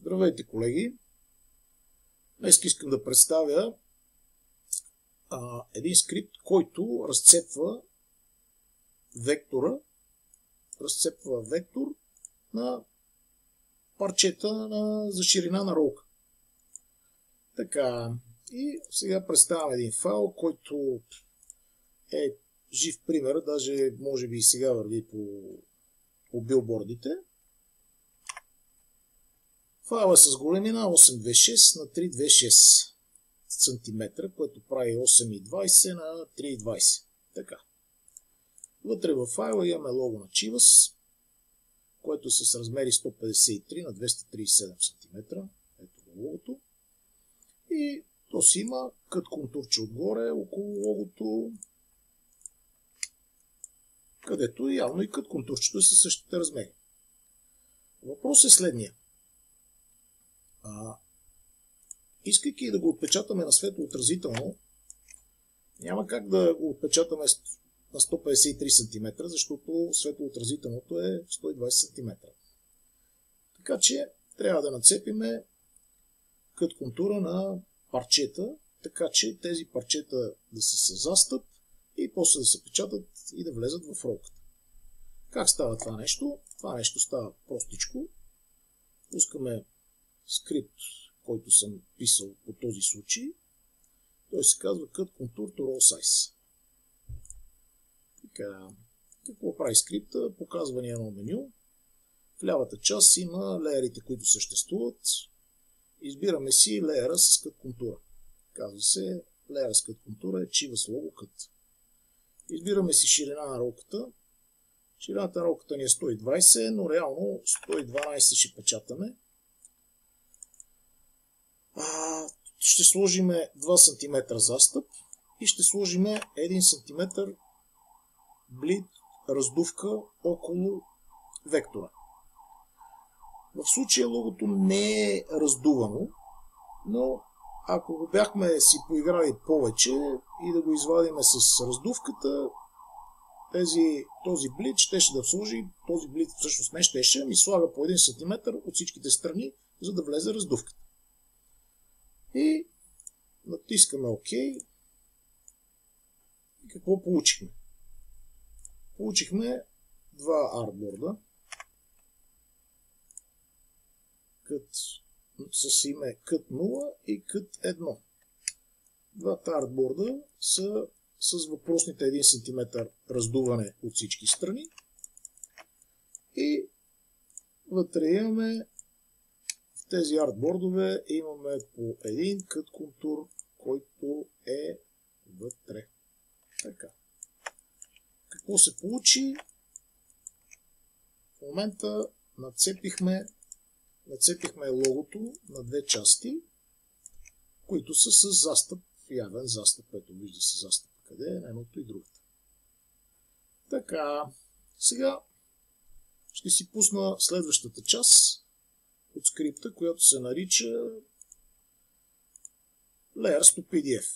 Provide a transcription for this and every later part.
Здравейте, колеги! Днес искам да представя един скрипт, който разцепва вектор на парчета за ширина на ролка. Така, и сега представям един файл, който е жив пример, даже може би и сега върви по билбордите. Файл е с големина 826 на 326 см, което прави 8,20 на 3,20. Така. Вътре във файла имаме лого на Chivas, което е с размери 153 на 237 см. Ето го логото. И то си има кът контурче отгоре, около логото, където явно и кът контурчето е със същите размери. Въпросът е следния. Искайки да го отпечатаме на светлоотразително, няма как да го отпечатаме на 153 см, защото светлоотразителното е 120 см. Така че трябва да нацепиме кът контура на парчета, така че тези парчета да са с застъп и после да се печатат и да влезат в ролката. Как става това нещо? Това нещо става простичко. Пускаме скрипт, който съм писал по този случай. Той се казва Cut Contour to Roll Size. Така, какво прави скрипта? Показва ни едно меню. В лявата част има леерите, които съществуват. Избираме си леера с Cut контура. Казва се леера с Cut контура е Chivas Logo Cut. Избираме си ширина на ролката. Ширината на ролката ни е 120, но реално 112 ще печатаме. Ще сложим 2 см застъп и ще сложим 1 см блид раздувка около вектора. В случая логото не е раздувано, но ако го бяхме си поиграли повече и да го извадим с раздувката, този блид щеше да сложи, този блид всъщност не щеше, ми слага по 1 см от всичките страни, за да влезе раздувката. И натискаме ОК. И какво получихме? Получихме два артборда с име Cut 0 и Cut 1. Двата артборда са с въпросните 1 см раздуване от всички страни. И вътре имаме в тези артбордове имаме по един кът контур, който е вътре. Така. Какво се получи? В момента нацепихме логото на две части, които са с застъп, явен застъп. Ето вижда се застъп къде е на едното и другото. Така. Сега ще си пусна следващата част от скрипта, която се нарича Layers to PDF.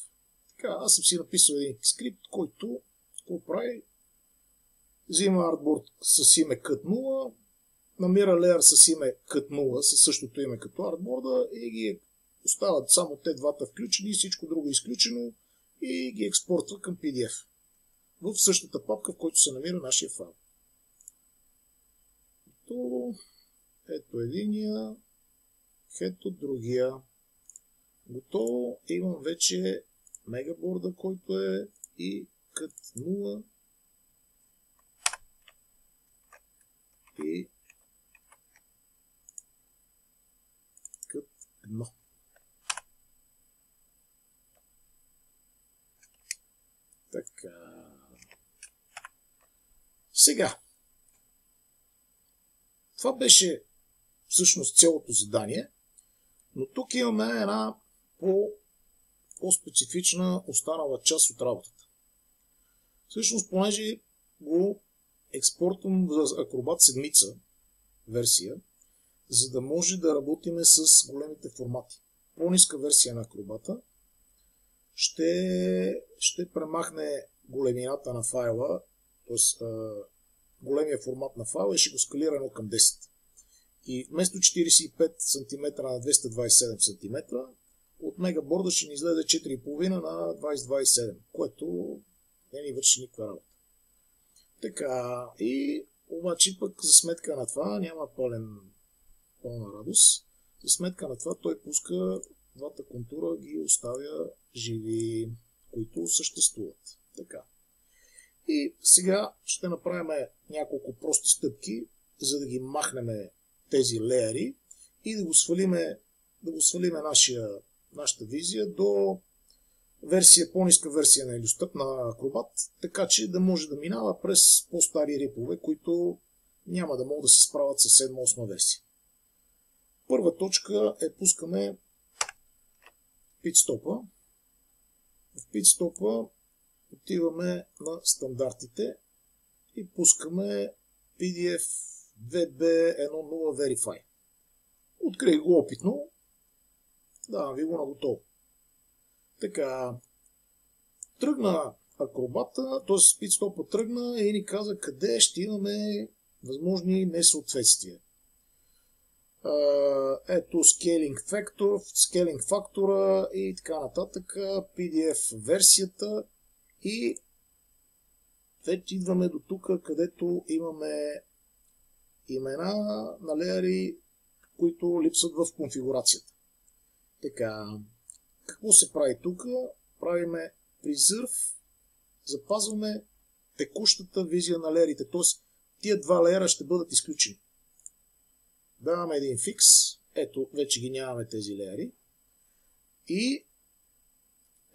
Така, аз съм си написал един скрипт, който какво прави? Взима артборд с име Cut 0, намира леер с име Cut 0, със същото име като артборда и ги остават само те двата включени, всичко друго изключено и ги експортва към PDF. В същата папка, в който се намира нашия файл. Ето единия, ето другия. Готово. Имам вече мегаборда, който е и Cut 0 и Cut 1. Така. Сега. Това беше всъщност цялото задание, но тук имаме една по-специфична останала част от работата. Всъщност, понеже го експортвам за Acrobat 7 версия, за да може да работиме с големите формати. По-ниска версия на Acrobat ще премахне големината на файла, т.е. големия формат на файла и ще го скалира 1 към 10. И вместо 45 см на 227 см, от мегаборда ще ни излезе 4,5 на 2027, което не ни върши никаква работа. Така, и обаче пък за сметка на това няма пълна радост. За сметка на това той пуска двата контура, ги оставя живи, които съществуват. Така. И сега ще направим няколко прости стъпки, за да ги махнем тези леери и да го свалиме нашата визия до по-ниска версия на Illustrator, на Acrobat, така че да може да минава през по-стари рипове, които няма да могат да се справят с 7-8 версия. Първа точка е пускаме питстопа. В питстопа отиваме на стандартите и пускаме PDF VB10 Verify. Открих го опитно. Давам ви го на готово. Така, тръгна акробата, т.е. питстопа тръгна и ни каза къде ще имаме възможни несъответствия. Ето scaling фактора и така нататък, PDF версията и вече идваме до тук, където имаме имена на леери, които липсват в конфигурацията. Така, какво се прави тук? Правиме preserve, запазваме текущата визия на леерите, т.е. тия два леера ще бъдат изключени. Даваме един фикс, ето вече ги нямаме тези леери и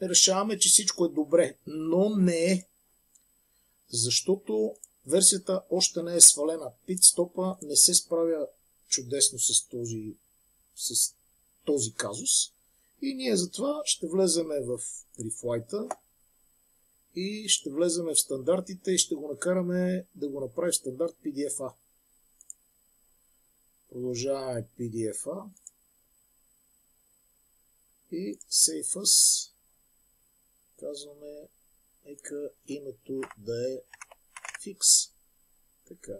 решаваме, че всичко е добре, но не е, защото версията още не е свалена. Питстопа не се справя чудесно с този казус и ние затова ще влеземе в preflight и ще влеземе в стандартите и ще го накараме да го направи в стандарт PDF-A. Продължаваме PDF-A и Save As. Казваме, нека името да е Fix. Така.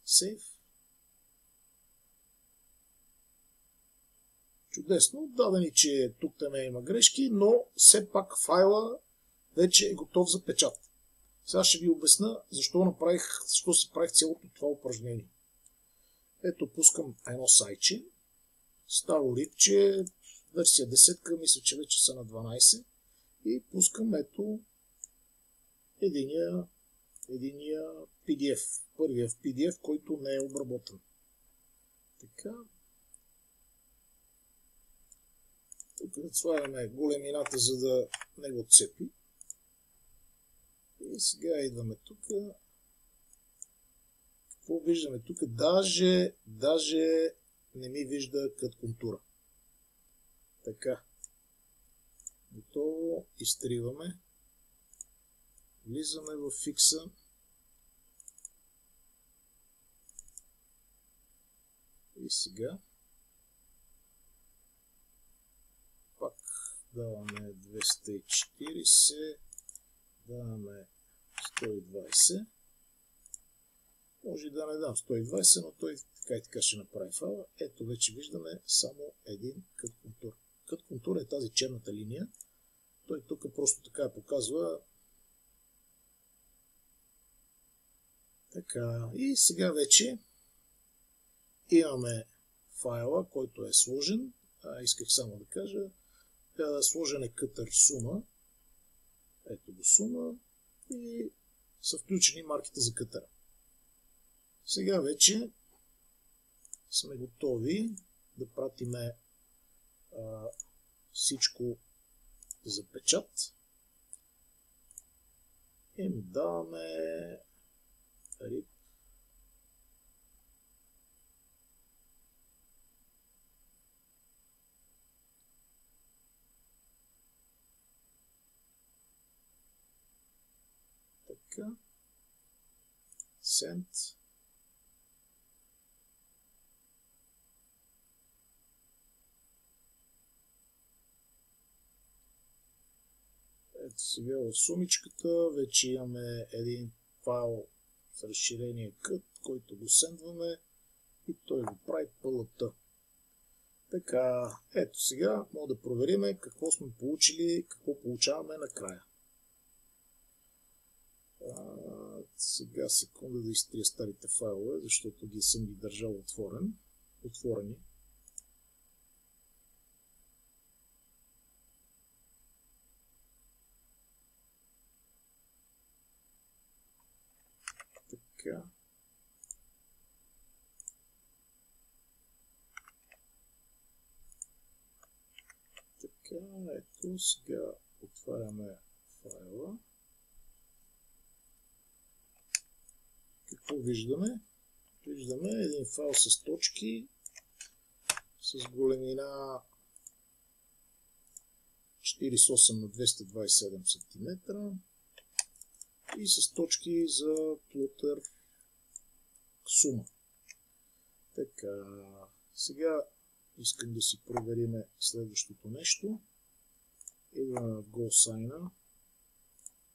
Save. Чудесно. Дадени, че тук там има грешки, но все пак файла вече е готов за печат. Сега ще ви обясня защо си правих цялото това упражнение. Ето пускам едно сайтче. Старо рипче, версия 10, мисля, че вече са на 12. И пускам ето единия PDF. Първия в PDF, който не е обработен. Така. Тук слагаме големината, за да не го цепи. И сега идваме тук. Какво виждаме тук? Даже не ми вижда кът контура. Така. Готово. Изтриваме. Влизаме в фикса. И сега пак даваме 240, даваме 120. Може да не дам 120, но той така и така ще направи файла. Ето вече виждаме само един кът контур. Кът контур е тази черната линия. Той тук просто така показва. Така, и сега вече имаме файла, който е сложен. Исках само да кажа. Сложен е кътър сума. Ето го сума. И са включени марките за кътъра. Сега вече сме готови да пратиме всичко за печат. И му даваме RIP. Така. Send. Ето сега в сумичката вече имаме един файл с разширение кът, който го сендваме и той го прави пълата. Така, ето сега мога да проверим какво сме получили, какво получаваме накрая. Сега секунда да изтрия старите файлове, защото ги съм ги държал отворени. Така. Ето сега отваряме файла. Какво виждаме? Виждаме един файл с точки, с големина 48 на 227 см и с точки за плотър сума. Така, сега искам да си проверим следващото нещо. Идваме в GoSign.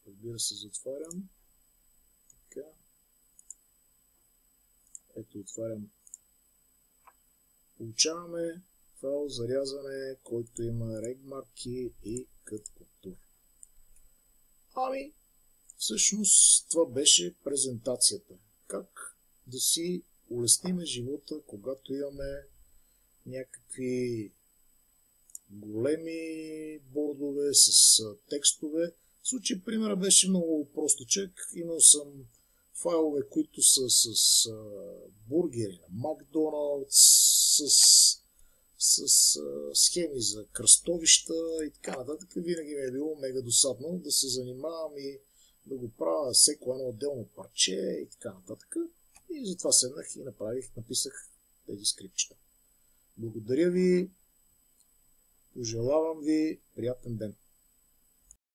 Разбира се, затварям. Така. Ето, отварям. Получаваме файл за рязане, който има регмарки и кът контур. Ами, всъщност това беше презентацията. Как да си улесниме живота, когато имаме някакви големи бордове с текстове. В случай примера беше много простичък. Имал съм файлове, които са с бургери на Макдоналдс, с схеми за кръстовища и така нататък. Винаги ми е било мега досадно да се занимавам и да го правя всеко едно отделно парче и така нататък. И затова седнах и написах тези скрипчета. Благодаря ви, пожелавам ви приятен ден.